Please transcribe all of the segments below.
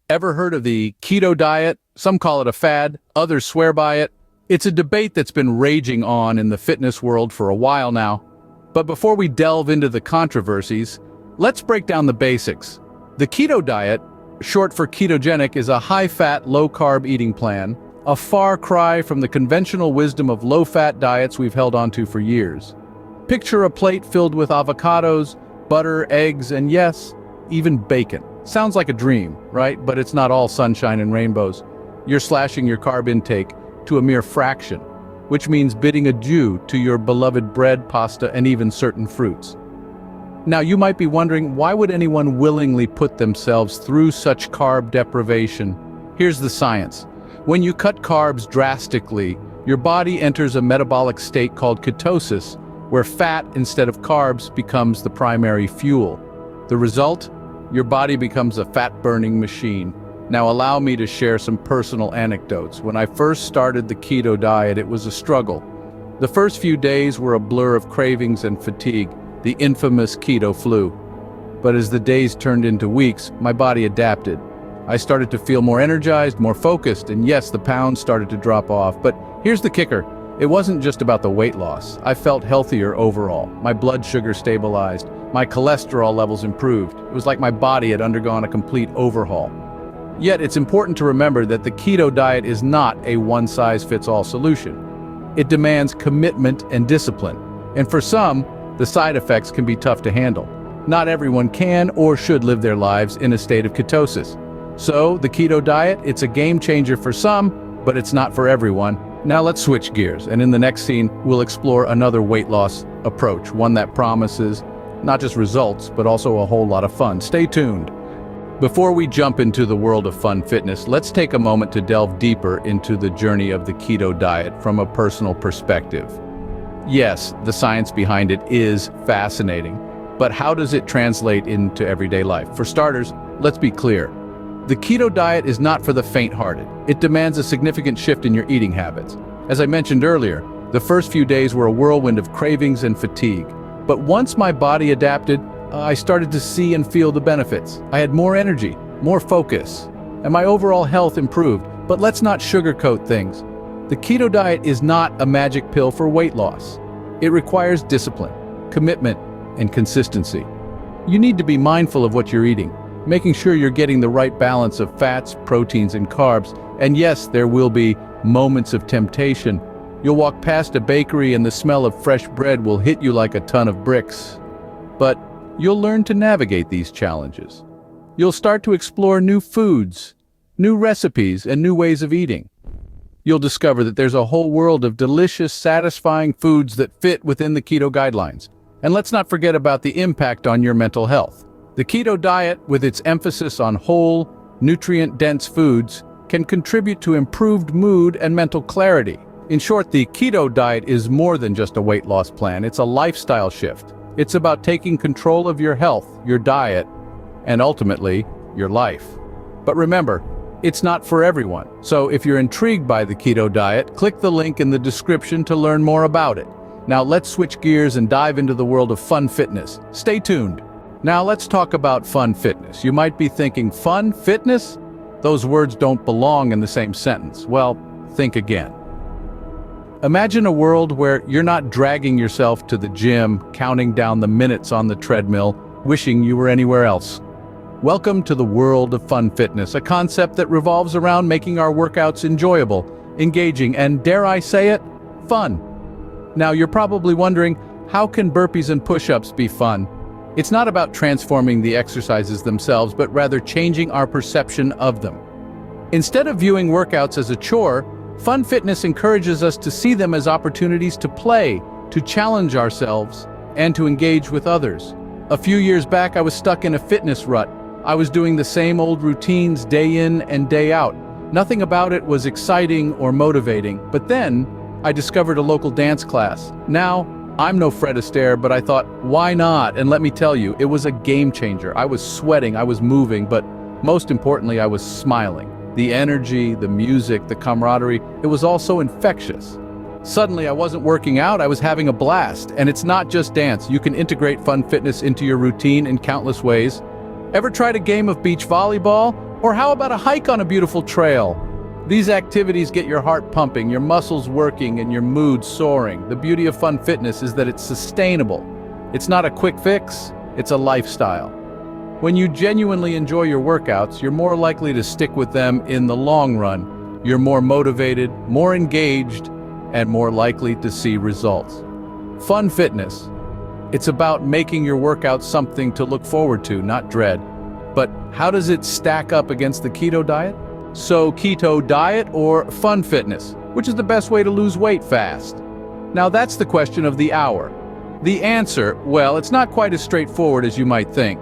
Ever heard of the keto diet? Some call it a fad, others swear by it. It's a debate that's been raging on in the fitness world for a while now. But before we delve into the controversies, let's break down the basics. The keto diet, short for ketogenic, is a high-fat, low-carb eating plan, a far cry from the conventional wisdom of low-fat diets we've held onto for years. Picture a plate filled with avocados, butter, eggs, and yes, even bacon. Sounds like a dream, right? But it's not all sunshine and rainbows. You're slashing your carb intake to a mere fraction, which means bidding adieu to your beloved bread, pasta, and even certain fruits. Now, you might be wondering, why would anyone willingly put themselves through such carb deprivation? Here's the science. When you cut carbs drastically, your body enters a metabolic state called ketosis, where fat instead of carbs becomes the primary fuel. The result? Your body becomes a fat-burning machine. Now allow me to share some personal anecdotes. When I first started the keto diet, it was a struggle. The first few days were a blur of cravings and fatigue, the infamous keto flu. But as the days turned into weeks, my body adapted. I started to feel more energized, more focused, and yes, the pounds started to drop off. But here's the kicker. It wasn't just about the weight loss. I felt healthier overall. My blood sugar stabilized. My cholesterol levels improved. It was like my body had undergone a complete overhaul. Yet it's important to remember that the keto diet is not a one-size-fits-all solution. It demands commitment and discipline. And for some, the side effects can be tough to handle. Not everyone can or should live their lives in a state of ketosis. So, the keto diet, it's a game changer for some, but it's not for everyone. Now let's switch gears, and in the next scene, we'll explore another weight loss approach, one that promises not just results, but also a whole lot of fun. Stay tuned. Before we jump into the world of fun fitness, let's take a moment to delve deeper into the journey of the keto diet from a personal perspective. Yes, the science behind it is fascinating, but how does it translate into everyday life? For starters, let's be clear. The keto diet is not for the faint-hearted. It demands a significant shift in your eating habits. As I mentioned earlier, the first few days were a whirlwind of cravings and fatigue. But once my body adapted, I started to see and feel the benefits. I had more energy, more focus, and my overall health improved. But let's not sugarcoat things. The keto diet is not a magic pill for weight loss. It requires discipline, commitment, and consistency. You need to be mindful of what you're eating, making sure you're getting the right balance of fats, proteins, and carbs. And yes, there will be moments of temptation. You'll walk past a bakery and the smell of fresh bread will hit you like a ton of bricks. But you'll learn to navigate these challenges. You'll start to explore new foods, new recipes, and new ways of eating. You'll discover that there's a whole world of delicious, satisfying foods that fit within the keto guidelines. And let's not forget about the impact on your mental health. The keto diet, with its emphasis on whole, nutrient-dense foods, can contribute to improved mood and mental clarity. In short, the keto diet is more than just a weight loss plan. It's a lifestyle shift. It's about taking control of your health, your diet, and ultimately, your life. But remember, it's not for everyone. So if you're intrigued by the keto diet, click the link in the description to learn more about it. Now let's switch gears and dive into the world of fun fitness. Stay tuned. Now let's talk about fun fitness. You might be thinking, fun fitness? Those words don't belong in the same sentence. Well, think again. Imagine a world where you're not dragging yourself to the gym, counting down the minutes on the treadmill, wishing you were anywhere else. Welcome to the world of fun fitness, a concept that revolves around making our workouts enjoyable, engaging, and dare I say it, fun. Now you're probably wondering, how can burpees and push-ups be fun? It's not about transforming the exercises themselves, but rather changing our perception of them. Instead of viewing workouts as a chore, fun fitness encourages us to see them as opportunities to play, to challenge ourselves, and to engage with others. A few years back, I was stuck in a fitness rut. I was doing the same old routines day in and day out. Nothing about it was exciting or motivating, but then I discovered a local dance class. Now, I'm no Fred Astaire, but I thought, why not? And let me tell you, it was a game changer. I was sweating, I was moving, but most importantly, I was smiling. The energy, the music, the camaraderie, it was all so infectious. Suddenly, I wasn't working out, I was having a blast. And it's not just dance. You can integrate fun fitness into your routine in countless ways. Ever tried a game of beach volleyball? Or how about a hike on a beautiful trail? These activities get your heart pumping, your muscles working, and your mood soaring. The beauty of fun fitness is that it's sustainable. It's not a quick fix, it's a lifestyle. When you genuinely enjoy your workouts, you're more likely to stick with them in the long run. You're more motivated, more engaged, and more likely to see results. Fun fitness. It's about making your workouts something to look forward to, not dread. But how does it stack up against the keto diet? So, keto diet or fun fitness? Which is the best way to lose weight fast? Now that's the question of the hour. The answer, well, it's not quite as straightforward as you might think.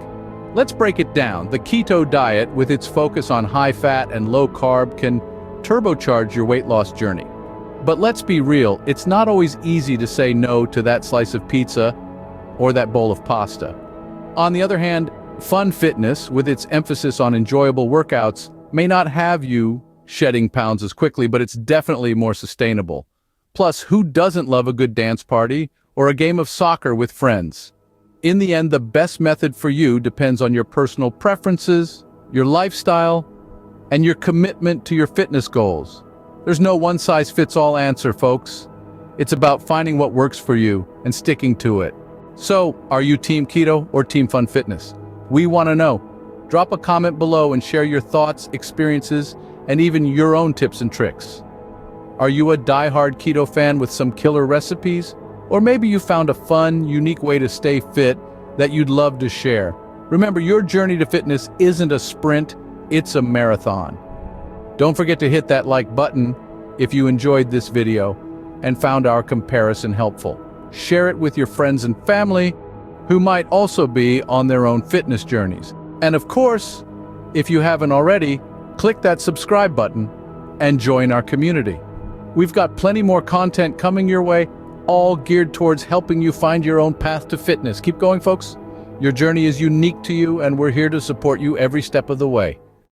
Let's break it down. The keto diet, with its focus on high fat and low carb, can turbocharge your weight loss journey. But let's be real, it's not always easy to say no to that slice of pizza or that bowl of pasta. On the other hand, fun fitness, with its emphasis on enjoyable workouts, may not have you shedding pounds as quickly, but it's definitely more sustainable. Plus, who doesn't love a good dance party or a game of soccer with friends? In the end, the best method for you depends on your personal preferences, your lifestyle, and your commitment to your fitness goals. There's no one-size-fits-all answer, folks. It's about finding what works for you and sticking to it. So, are you Team Keto or Team Fun Fitness? We want to know. Drop a comment below and share your thoughts, experiences, and even your own tips and tricks. Are you a die-hard keto fan with some killer recipes? Or maybe you found a fun, unique way to stay fit that you'd love to share. Remember, your journey to fitness isn't a sprint, it's a marathon. Don't forget to hit that like button if you enjoyed this video and found our comparison helpful. Share it with your friends and family who might also be on their own fitness journeys. And of course, if you haven't already, click that subscribe button and join our community. We've got plenty more content coming your way, all geared towards helping you find your own path to fitness. Keep going, folks. Your journey is unique to you, and we're here to support you every step of the way.